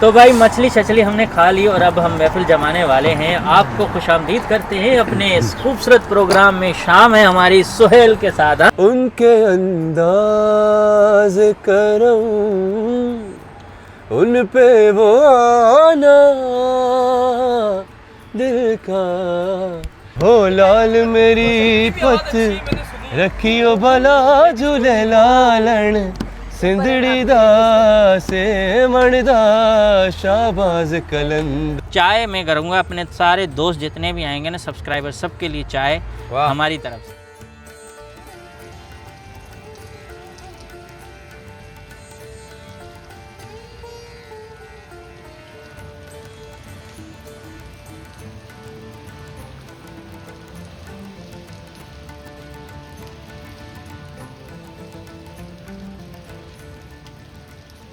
तो भाई मछली छछली हमने खा ली और अब हम महफिल जमाने वाले हैं। आपको खुशामदीद करते हैं अपने इस खूबसूरत प्रोग्राम में। शाम है हमारी सुहेल के साथ। उनके अंदाज करम उन पे वो आना दिल का हो लाल मेरी पत रखियो भला झूले लालन सिंधड़ी दा से मणदा शाबाज कलंद। चाय मैं करूँगा अपने सारे दोस्त जितने भी आएंगे ना सब्सक्राइबर, सबके लिए चाय हमारी तरफ से।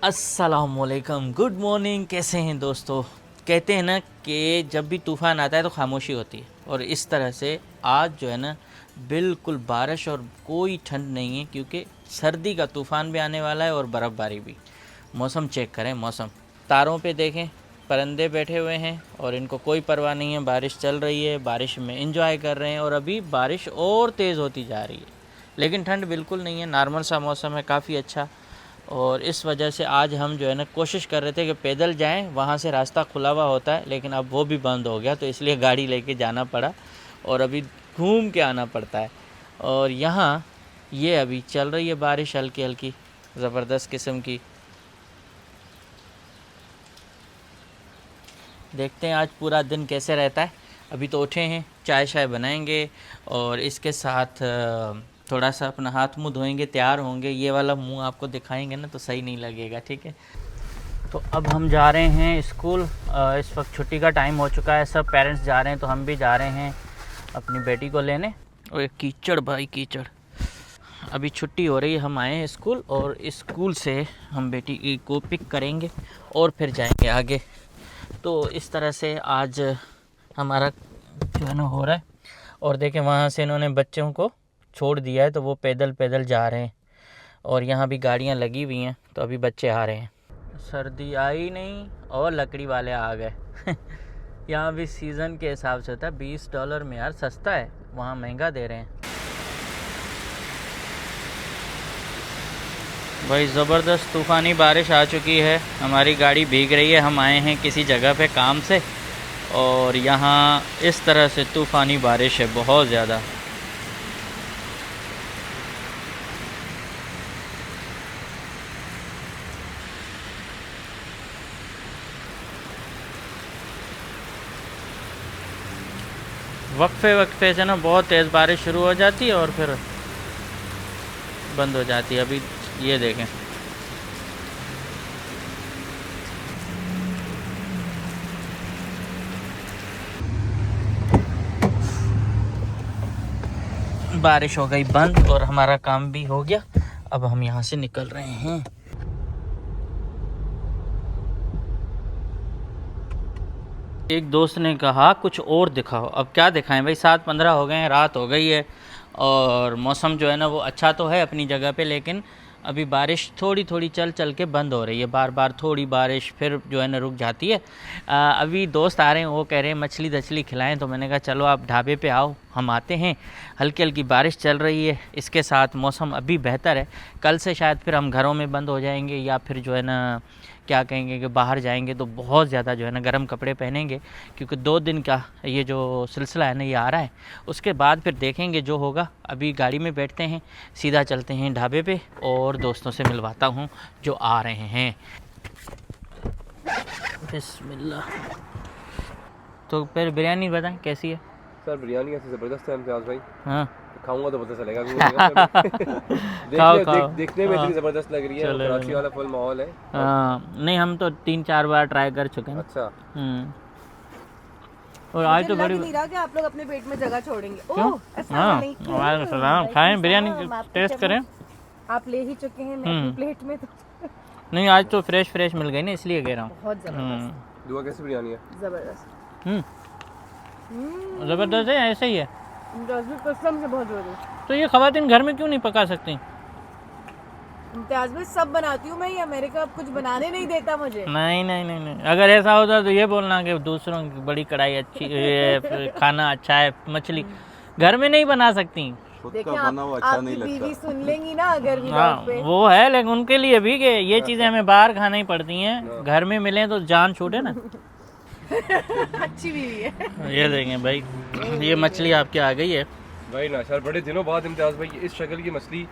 अस्सलामुअलैकुम, गुड मॉर्निंग। कैसे हैं दोस्तों? कहते हैं ना कि जब भी तूफ़ान आता है तो खामोशी होती है, और इस तरह से आज जो है ना बिल्कुल बारिश और कोई ठंड नहीं है, क्योंकि सर्दी का तूफ़ान भी आने वाला है और बर्फ़बारी भी। मौसम चेक करें, मौसम तारों पे देखें, परिंदे बैठे हुए हैं और इनको कोई परवाह नहीं है। बारिश चल रही है, बारिश में एंजॉय कर रहे हैं, और अभी बारिश और तेज़ होती जा रही है, लेकिन ठंड बिल्कुल नहीं है। नॉर्मल सा मौसम है, काफ़ी अच्छा। और इस वजह से आज हम जो है ना कोशिश कर रहे थे कि पैदल जाएं, वहाँ से रास्ता खुला हुआ होता है, लेकिन अब वो भी बंद हो गया, तो इसलिए गाड़ी लेके जाना पड़ा और अभी घूम के आना पड़ता है। और यहाँ ये अभी चल रही है बारिश हल्की हल्की, ज़बरदस्त किस्म की। देखते हैं आज पूरा दिन कैसे रहता है। अभी तो उठे हैं, चाय शाय बनाएंगे और इसके साथ थोड़ा सा अपना हाथ मुंह धोएंगे, तैयार होंगे। ये वाला मुंह आपको दिखाएंगे ना तो सही नहीं लगेगा, ठीक है। तो अब हम जा रहे हैं स्कूल। इस वक्त छुट्टी का टाइम हो चुका है, सब पेरेंट्स जा रहे हैं, तो हम भी जा रहे हैं अपनी बेटी को लेने। और कीचड़ भाई कीचड़, अभी छुट्टी हो रही है, हम आए हैं स्कूल, और स्कूल से हम बेटी को पिक करेंगे और फिर जाएंगे आगे। तो इस तरह से आज हमारा जो है ना हो रहा है। और देखें वहाँ से इन्होंने बच्चों को छोड़ दिया है, तो वो पैदल पैदल जा रहे हैं, और यहाँ भी गाड़ियाँ लगी हुई हैं, तो अभी बच्चे आ रहे हैं। सर्दी आई नहीं और लकड़ी वाले आ गए। यहाँ भी सीज़न के हिसाब से होता है। $20 में यार सस्ता है, वहाँ महंगा दे रहे हैं भाई। ज़बरदस्त तूफ़ानी बारिश आ चुकी है, हमारी गाड़ी भीग रही है। हम आए हैं किसी जगह पे काम से, और यहाँ इस तरह से तूफ़ानी बारिश है, बहुत ज़्यादा। वक्फे से ना बहुत तेज़ बारिश शुरू हो जाती है और फिर बंद हो जाती है। अभी ये देखें, बारिश हो गई बंद और हमारा काम भी हो गया। अब हम यहाँ से निकल रहे हैं। एक दोस्त ने कहा कुछ और दिखाओ। अब क्या दिखाएं भाई, 7:15 हो गए हैं, रात हो गई है, और मौसम जो है ना वो अच्छा तो है अपनी जगह पे, लेकिन अभी बारिश थोड़ी थोड़ी चल के बंद हो रही है। बार बार थोड़ी बारिश फिर जो है ना रुक जाती है। अभी दोस्त आ रहे हैं, वो कह रहे हैं मछली दछली खिलाएं, तो मैंने कहा चलो आप ढाबे पे आओ, हम आते हैं। हल्की हल्की बारिश चल रही है, इसके साथ मौसम अभी बेहतर है। कल से शायद फिर हम घरों में बंद हो जाएंगे, या फिर जो है ना क्या कहेंगे कि बाहर जाएंगे तो बहुत ज़्यादा जो है ना गर्म कपड़े पहनेंगे, क्योंकि 2 दिन का ये जो सिलसिला है ना ये आ रहा है। उसके बाद फिर देखेंगे जो होगा। अभी गाड़ी में बैठते हैं, सीधा चलते हैं ढाबे पे, और दोस्तों से मिलवाता हूँ जो आ रहे हैं। बिस्मिल्लाह। तो फिर बिरयानी बताएं कैसी है? सर बिरयानी ऐसे ज़बरदस्त है इम्तियाज़ भाई। हाँ खाऊंगा तो पता चलेगा। खाओ। देखने में इतनी ज़बरदस्त लग रही है, कराची वाला फुल माहौल है। नहीं, हम तो 3-4 बार ट्राई कर चुके हैं। अच्छा। और आज तो बड़ी नहीं रहा कि आप लोग अपने पेट में जगह छोड़ेंगे। क्यों? हाँ, वालेकुम सलाम। खाएं बिरयानी, टेस्ट करें। आप ले ही चुके हैं, मैं अपनी प्लेट में तो नहीं, आज तो फ्रेश मिल गई ना, इसलिए कह रहा हूँ। बहुत जबरदस्त। दुआ कैसी बिरयानी है? जबरदस्त। ज़बरदस्त है, ऐसे ही है। कसम से बहुत जबरदस्त। तो ये ख़वातीन घर में क्यों नहीं पका सकती? इम्तियाज भाई सब बनाती हूँ मैं, ये अमेरिका अब कुछ बनाने नहीं देता मुझे। नहीं नहीं नहीं नहीं, अगर ऐसा होता तो ये बोलना कि दूसरों की बड़ी कढ़ाई अच्छी, ये खाना अच्छा है, मछली घर में नहीं बना सकती। खुद देखिए का बना हुआ अच्छा आपकी नहीं बीवी लगता। सुन लेंगी ना अगर हाँ व्लॉग पे। वो है, लेकिन उनके लिए भी कि ये चीज़ें हमें बाहर खाना ही पड़ती हैं, घर में मिले तो जान छूटे ना। अच्छी बीवी है। ये देखें भाई, ये मछली आपके आ गई है। भाई ना सर, बड़े दिनों बाद इम्तियाज भाई इस शक्ल की मछली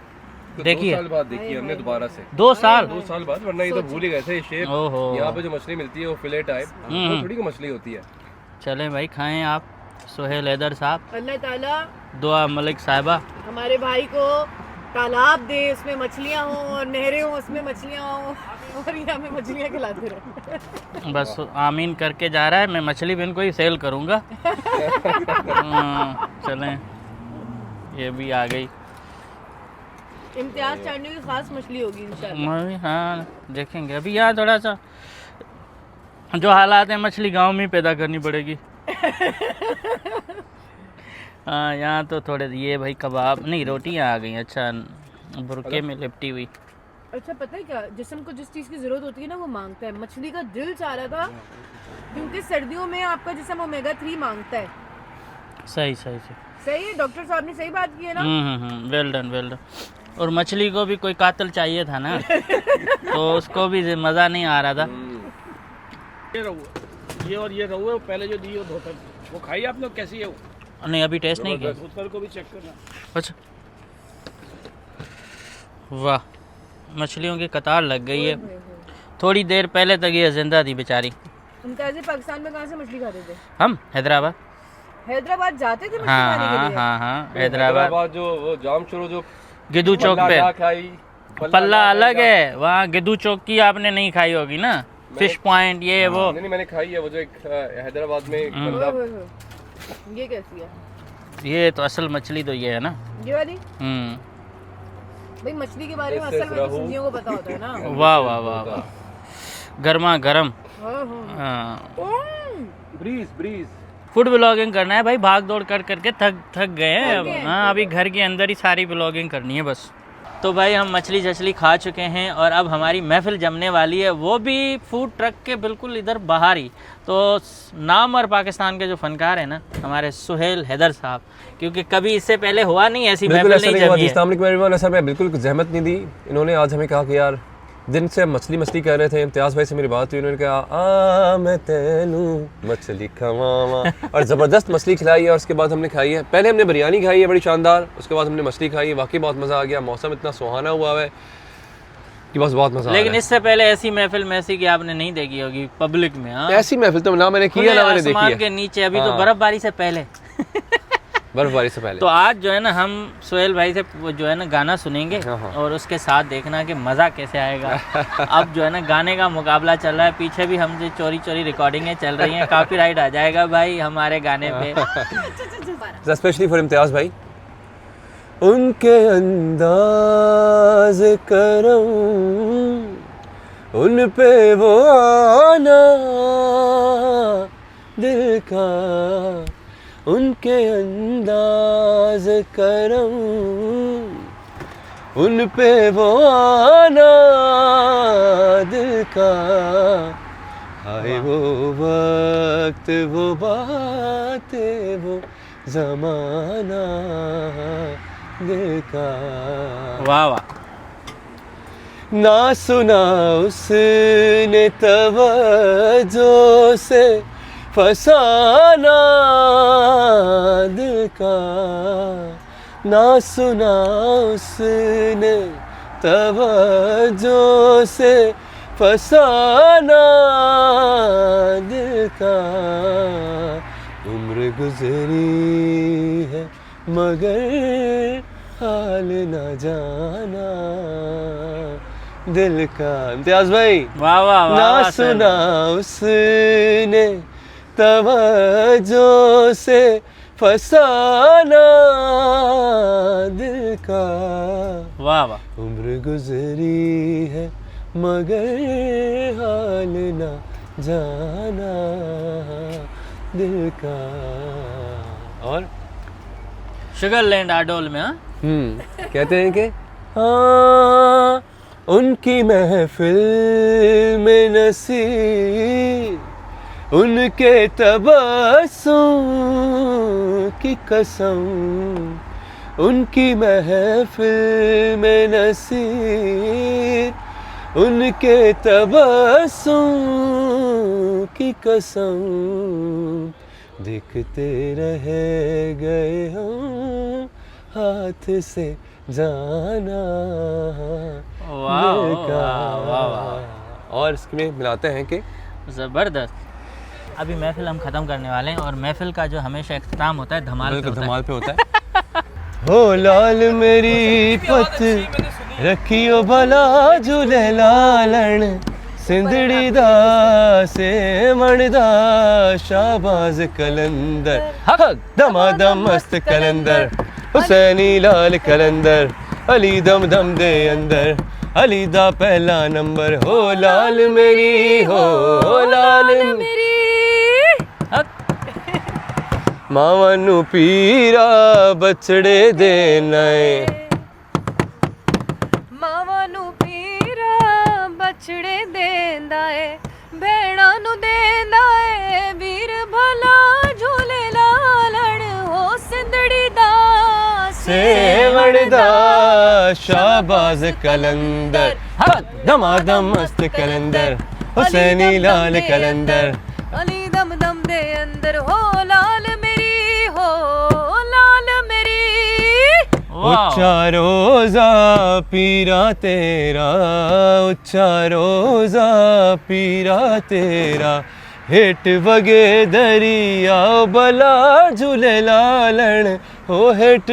तो देखिए। 2 साल बाद देखी है हमने दोबारा से। 2 साल 2 साल बाद, वरना ये तो भूल ही गए थे शेप। ओहो। यहाँ पे जो मछली मिलती है वो फिले टाइप, वो थोड़ी की मछली होती है। चले भाई खाएं आप, सुहेल हैदर साहब, अल्लाह ताला दुआ मलिक साहिबा। हमारे भाई को तालाब दे, उसमें मछलियाँ हों और नहरें हों, उसमें मछलियाँ हों और ये हमें मछलियाँ खिलाते रहे। बस आमीन करके जा रहा है, मैं मछली भी इनको ही सेल करूँगा। चलें, ये भी आ गई। इम्तियाज चाटने की खास मछली होगी इंशाल्लाह। हाँ देखेंगे, अभी यहाँ थोड़ा सा जो हालात है मछली गांव में ही पैदा करनी पड़ेगी। हाँ यहाँ तो थोड़े ये भाई कबाब नहीं, रोटियाँ आ गई। अच्छा, बुरके में लिपटी हुई। अच्छा पता है क्या, जिस्म को जिस चीज़ की ज़रूरत होती है ना वो मांगता है। मछली का दिल चाह रहा था क्योंकि सर्दियों में आपका जिस्म ओमेगा 3 मांगता है। सही सही सही। सही है, डॉक्टर साहब ने सही बात की है ना। Well done well done. और मछली को भी कोई कातिल चाहिए था ना, तो उसको भी मज़ा नहीं आ रहा था। ये रहू, ये और ये रहू है, पहले जो दी वो धोतर, वो खाई आपने, कैसी है वो? नहीं अभी टेस्ट नहीं किया। धोतर को भी चेक करना। अच्छा, वाह, मछलियों की कतार लग गई है। थोड़ी देर पहले तक ये जिंदा थी बेचारी। इम्तियाज जी पाकिस्तान में कहाँ से मछली खाते थे? हम हैदराबाद। हैदराबाद जाते थे मछली हाँ खाने के हाँ लिए? हाँ हाँ, हैदराबाद जो वो जाम शुरू जो गिद्धू चौक पे। पल्ला खाई, पल्ला अलग है, वहाँ गिद्धू चौक की आपने नहीं खाई होगी ना, फिश पॉइंट ये वो। नहीं मैंने खाई है वो जो एक हैदराबाद में एक बंदा। ओए, ओए, ओए। ये कैसी है? ये तो असल मछली तो ये है ना। ये वाली? भाई मछली के बारे में इससे असल में तो रहू। सुन्नियों को पता होता है ना। वाह वाह वाह वाह, गर्मा गर्म। हाँ, हाँ। हाँ, ब्रीज ब्रीज। फूड ब्लॉगिंग करना है भाई, भाग दौड़ कर करके थक गए हैं अब। हाँ अभी घर के अंदर ही सारी ब्लॉगिंग करनी है बस। तो भाई हम मछली चछली खा चुके हैं और अब हमारी महफिल जमने वाली है, वो भी फूड ट्रक के बिल्कुल इधर बाहर ही। तो नाम और पाकिस्तान के जो फनकार हैं ना हमारे सुहेल हैदर साहब, क्योंकि कभी इससे पहले हुआ नहीं ऐसी महफिल नहीं जमी है। अस्सलाम वालेकुम एवरीवन। सर मैं बिल्कुल जहमत नहीं दी, इन्होंने आज हमें कहा कि यार दिन से मछली कर रहे थे, इम्तियाज़ भाई से मेरी बात हुई, उन्होंने कहा मैं तेनू मछली खवावा और ज़बरदस्त मछली खिलाई है। और उसके बाद हमने खाई है, पहले हमने बिरयानी खाई है बड़ी शानदार, उसके बाद हमने मछली खाई है, वाकई बहुत मज़ा आ गया। मौसम इतना सुहाना हुआ है कि बस बहुत मज़ा आ रहा है। लेकिन इससे पहले ऐसी महफिल में ऐसी कि आपने नहीं देखी होगी पब्लिक में। हाँ, ऐसी महफिल तो ना मैंने की है ना मैंने देखी आसमान है, के नीचे, अभी तो बर्फबारी से पहले। बर्फबारी से पहले। तो आज जो है ना हम सुहेल भाई से जो है ना गाना सुनेंगे हाँ। और उसके साथ देखना कि मज़ा कैसे आएगा। अब जो है ना गाने का मुकाबला चल रहा है, पीछे भी हमसे चोरी चोरी रिकॉर्डिंगें चल रही हैं, कॉपीराइट आ जाएगा भाई हमारे गाने पे। स्पेशली फॉर इम्तियाज़ भाई। उनके अंदाज़ करम उन पे वो आना दिल का, उनके अंदाज़ करम उन पे वो आना दिल का, आए वो वक्त वो बातें वो ज़माना दिल का। वाह वाह, ना सुना उसने तवज्जो से फसाना दिल का, ना सुना उसने तवज्जो से फसाना दिल का। उम्र गुजरी है मगर हाल ना जाना दिल का। इम्तियाज़ भाई वाह वाह वाह, ना वाह, सुना उसने तवज्जो से फसाना दिल का। वाह वाह। उम्र गुजरी है मगर हाल ना जाना दिल का। और शुगर लैंड आडोल में। हाँ कहते हैं कि हाँ उनकी महफिल में नसीर, उनके तबस्सुम की कसम, उनकी महफिल में नसीर, उनके तबस्सुम की कसम, देखते रह गए हम हाथ से जाना वाह वाह वाह वाह, और इसमें मिलाते हैं कि ज़बरदस्त। अभी महफिल हम ख़त्म करने वाले हैं और महफिल का जो हमेशा इख्तिताम होता है धमाल पे होता है। धमाल पे होता है। हो लाल मेरी पत रखियो भला झूले लालण, सिंधड़ी दा से मणदा शाहबाज कलंदर, हक दमादम मस्त कलंदर, हुसैनी लाल कलंदर, अली दम दम दे अंदर, अली दा पहला नंबर। हो लाल मेरी, हो लाल मेरी, मावां नू पीरा बछड़े दे नए, मावां नू पीरा बछड़े देंदा है, भेड़ां नू देंदा है वीर भला झूले लालण, हो सिंधड़ी दा सेवड़दा शाहबाज कलंदर, दमादम मस्त कलंदर, हुसैनी लाल कलंदर, अली दम दम दे अंदर। हो लाल मेरी, हो लाल मेरी, उच्चा रोजा पीरा तेरा, उच्चा रोजा पीरा तेरा, हेठ वगे दरिया भला झूले लालण, हो हेठ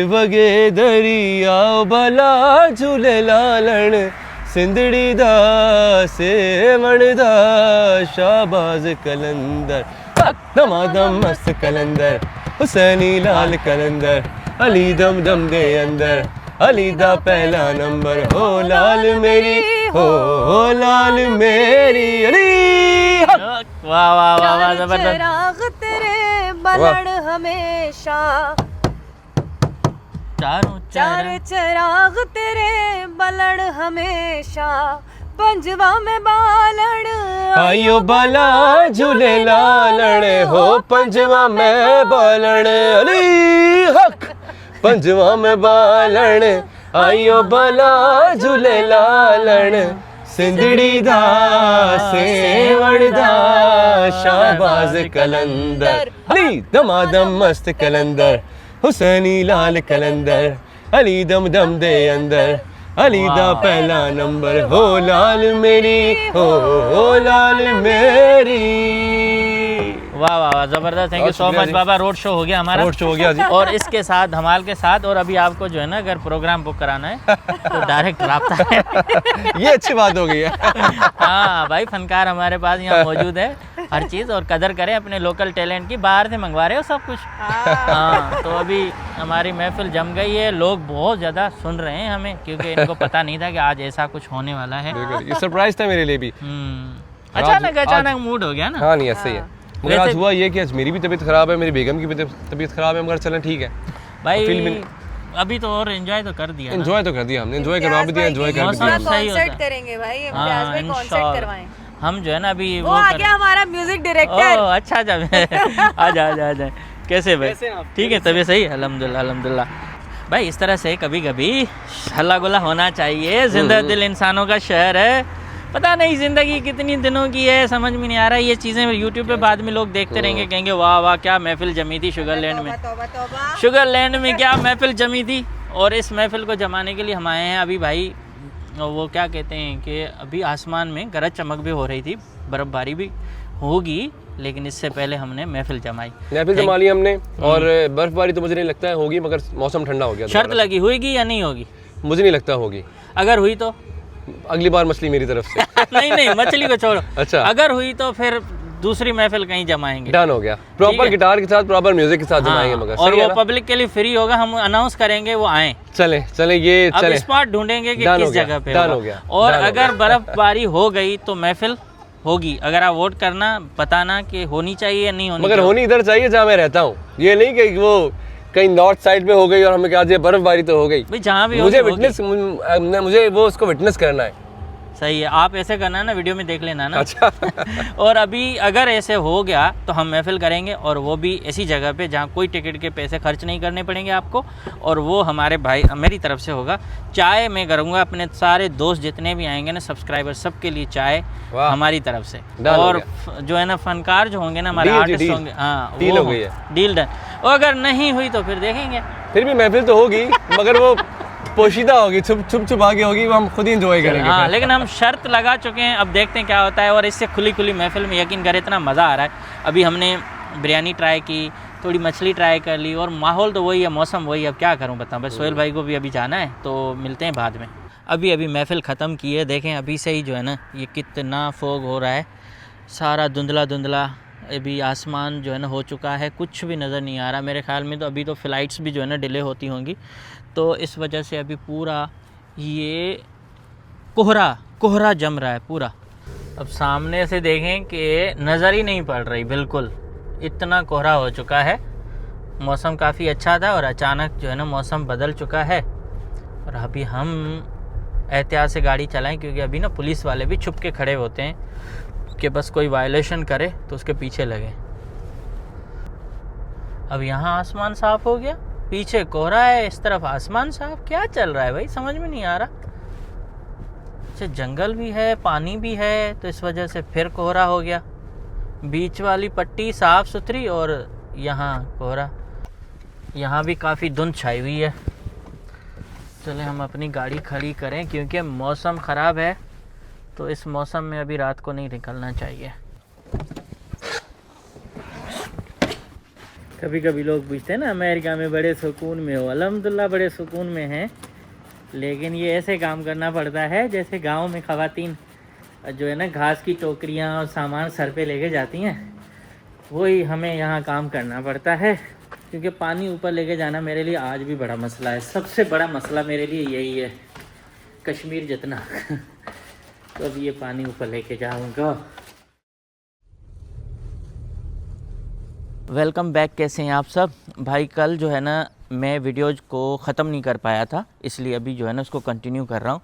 वगे दरिया भला झूले लालण, सिंधड़ी दा से मणदा शाहबाज कलंदर, दमादम मस्त कलंदर, हुसैनी लाल कलंदर, अली दम दम दे अंदर, अली दा पहला नंबर। हो लाल मेरी, हो लाल मेरी, अली वाह वाह वाह वाह, ज़बरदस्त। चिराग तेरे बलण हमेशा, चार चिराग तेरे बलण हमेशा, पंजवा में बालण आयो बाला झूले लालण, हो पंजवा में बालण, अली हक पंजवा में बालण, आयो बाला झूले लालण, सिंधड़ी दा सेवड़दा शाहबाज कलंदर, अली दमादम मस्त कलंदर, हुसैनी लाल कलंदर, अली दम दम दे अंदर, अली दा पहला नंबर। हो लाल मेरी, हो लाल मेरी। वाह वाह वाह, ज़बरदस्त। Thank you so much Baba. Road show हो गया हमारा, रोड शो हो गया जी। और इसके साथ धमाल के साथ, और अभी आपको जो है ना अगर प्रोग्राम बुक कराना है तो डायरेक्ट रब्ता है। ये अच्छी बात हो गई है। हाँ भाई, फनकार हमारे पास यहाँ मौजूद है, हर चीज़। और कदर करें अपने लोकल टैलेंट की, बाहर से मंगवा रहे हो सब कुछ। हाँ, तो अभी हमारी महफिल जम गई है, लोग बहुत ज़्यादा सुन रहे हैं हमें, क्योंकि इनको पता नहीं था कि आज ऐसा कुछ होने वाला है। ये सरप्राइज था मेरे लिए भी। अचानक मूड हो गया ना। हाँ नहीं, ऐसे ही है। मगर आज हुआ ये कि आज मेरी भी तबीयत खराब है, मेरी बेगम की भी तबीयत खराब है, मगर चलें ठीक है भाई। अभी तो और एंजॉय तो कर दिया, एंजॉय तो कर दिया हमने, एंजॉय करवा भी दिया, एंजॉय कर भी दिया। सही होता है। कॉन्सर्ट करेंगे भाई, हाँ, इम्तियाज भाई कॉन्सर्ट करवाएं। हम जो है ना अभी वो आ गया हमारा म्यूजिक डायरेक्टर। ओह अच्छा, अच्छा। आजा। कैसे भाई? ठीक है, तबीयत सही? अल्हम्दुलिल्लाह अल्हम्दुलिल्लाह। भाई इस तरह से कभी कभी हल्ला गुल्ला होना चाहिए। जिंदा दिल इंसानों का शहर है। पता नहीं ज़िंदगी कितनी दिनों की है, समझ में नहीं आ रहा है। ये चीज़ें यूट्यूब पे बाद में लोग देखते रहेंगे, कहेंगे वाह वाह क्या महफिल जमी थी शुगरलैंड में। शुगरलैंड में क्या महफिल जमी थी। और इस महफिल को जमाने के लिए हम आए हैं अभी भाई। वो क्या कहते हैं कि अभी आसमान में गरज चमक भी हो रही थी, बर्फ़बारी भी होगी, लेकिन इससे पहले हमने महफिल जमाई। महफिल जमा ली हमने, और बर्फबारी तो मुझे नहीं लगता है होगी, मगर मौसम ठंडा हो गया। शर्त लगी होगी या नहीं होगी? मुझे नहीं लगता होगी। अगर हुई तो अगली बार मछली मेरी तरफ से। नहीं, मछली को छोड़ो। अच्छा, अगर हुई तो फिर दूसरी महफिल कहीं जमाएंगे। डन हो गया। प्रॉपर गिटार के साथ, प्रॉपर म्यूजिक के साथ जमाएंगे। मगर और वो पब्लिक के लिए फ्री होगा, हम अनाउंस करेंगे, वो आए। चले ये अब स्पॉट ढूंढेंगे कि किस जगह पे डन हो गया। और अगर बर्फबारी हो गई तो महफिल होगी। अगर आप वोट करना, बताना कि होनी चाहिए या नहीं होनी। मगर होनी इधर चाहिए जहाँ मैं रहता हूँ। ये नहीं कि वो कहीं नॉर्थ साइड में हो गई और हमें कहा जी बर्फबारी तो हो गई। भाई जहाँ भी मुझे होगी, विटनेस मुझे वो उसको विटनेस करना है। सही है, आप ऐसे करना ना, वीडियो में देख लेना ना। अच्छा और अभी अगर ऐसे हो गया तो हम महफिल करेंगे, और वो भी ऐसी जगह पे जहाँ कोई टिकट के पैसे खर्च नहीं करने पड़ेंगे आपको, और वो हमारे भाई मेरी तरफ से होगा। चाय मैं करूँगा, अपने सारे दोस्त जितने भी आएंगे ना सब्सक्राइबर, सबके लिए चाय वाह। हमारी तरफ से। डन हो और गया। जो है ना फनकार जो होंगे ना, हमारे डील जी, आर्टिस्ट डील। होंगे, हाँ डील वो हो गई है। Deal done. और अगर नहीं हुई तो फिर देखेंगे। फिर भी महफिल तो होगी, मगर वो पोशीदा होगी, छुप आगे होगी, वो हम खुद ही इंजॉय करेंगे। हाँ, लेकिन हम शर्त लगा चुके हैं, अब देखते हैं क्या होता है। और इससे खुली खुली महफिल में यकीन करें इतना मज़ा आ रहा है। अभी हमने बिरयानी ट्राई की, थोड़ी मछली ट्राई कर ली, और माहौल तो वही है, मौसम वही है। अब क्या करूं बताऊं, बस सोहेल भाई को भी अभी जाना है, तो मिलते हैं बाद में। अभी महफिल ख़त्म की है, देखें अभी से ही जो है ना ये कितना फोग हो रहा है, सारा धुंधला धुंधला। अभी आसमान जो है ना हो चुका है, कुछ भी नज़र नहीं आ रहा मेरे ख्याल में। तो अभी तो फ़्लाइट्स भी जो है ना डिले होती होंगी, तो इस वजह से अभी पूरा ये कोहरा जम रहा है पूरा। अब सामने से देखें कि नज़र ही नहीं पड़ रही, बिल्कुल इतना कोहरा हो चुका है। मौसम काफ़ी अच्छा था और अचानक जो है ना मौसम बदल चुका है। और अभी हम एहतियात से गाड़ी चलाएं, क्योंकि अभी ना पुलिस वाले भी छुप के खड़े होते हैं कि बस कोई वायलेशन करे तो उसके पीछे लगे। अब यहाँ आसमान साफ़ हो गया, पीछे कोहरा है, इस तरफ आसमान साफ। क्या चल रहा है भाई, समझ में नहीं आ रहा। अच्छा, जंगल भी है, पानी भी है, तो इस वजह से फिर कोहरा हो गया। बीच वाली पट्टी साफ़ सुथरी और यहाँ कोहरा। यहाँ भी काफ़ी धुंध छाई हुई है। चले हम अपनी गाड़ी खड़ी करें, क्योंकि मौसम ख़राब है, तो इस मौसम में अभी रात को नहीं निकलना चाहिए। कभी कभी लोग पूछते हैं ना अमेरिका में बड़े सुकून में हो। अल्हम्दुलिल्लाह बड़े सुकून में हैं, लेकिन ये ऐसे काम करना पड़ता है जैसे गांव में ख़वातीन जो है ना घास की टोकरियां और सामान सर पे लेके जाती हैं, वही हमें यहाँ काम करना पड़ता है। क्योंकि पानी ऊपर लेके जाना मेरे लिए आज भी बड़ा मसला है, सबसे बड़ा मसला मेरे लिए यही है, कश्मीर जितना। तो अब ये पानी ऊपर लेके जाऊँगा। वेलकम बैक, कैसे हैं आप सब भाई। कल जो है ना मैं वीडियोज़ को ख़त्म नहीं कर पाया था, इसलिए अभी जो है ना उसको कंटिन्यू कर रहा हूँ।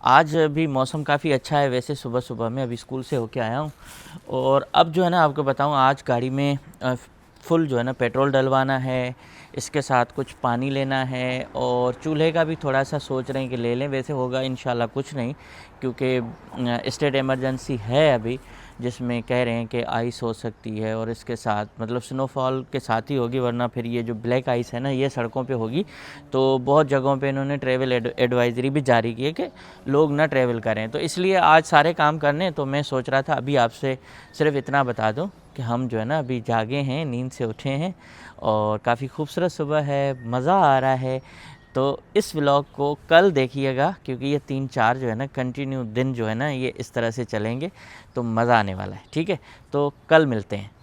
आज भी मौसम काफ़ी अच्छा है, वैसे सुबह मैं अभी स्कूल से होके आया हूँ। और अब जो है ना आपको बताऊँ, आज गाड़ी में फुल जो है ना पेट्रोल डलवाना है, इसके साथ कुछ पानी लेना है, और चूल्हे का भी थोड़ा सा सोच रहे हैं कि ले लें। वैसे होगा इंशाल्लाह कुछ नहीं, क्योंकि स्टेट इमरजेंसी है अभी, जिसमें कह रहे हैं कि आइस हो सकती है, और इसके साथ मतलब स्नोफॉल के साथ ही होगी, वरना फिर ये जो ब्लैक आइस है ना ये सड़कों पे होगी। तो बहुत जगहों पे इन्होंने ट्रैवल एडवाइज़री भी जारी की है कि लोग ना ट्रैवल करें। तो इसलिए आज सारे काम करने, तो मैं सोच रहा था अभी आपसे सिर्फ इतना बता दूं कि हम जो है ना अभी जागे हैं, नींद से उठे हैं, और काफ़ी खूबसूरत सुबह है, मज़ा आ रहा है। तो इस व्लॉग को कल देखिएगा, क्योंकि ये 3-4 जो है ना कंटिन्यू दिन जो है ना ये इस तरह से चलेंगे, तो मज़ा आने वाला है। ठीक है, तो कल मिलते हैं।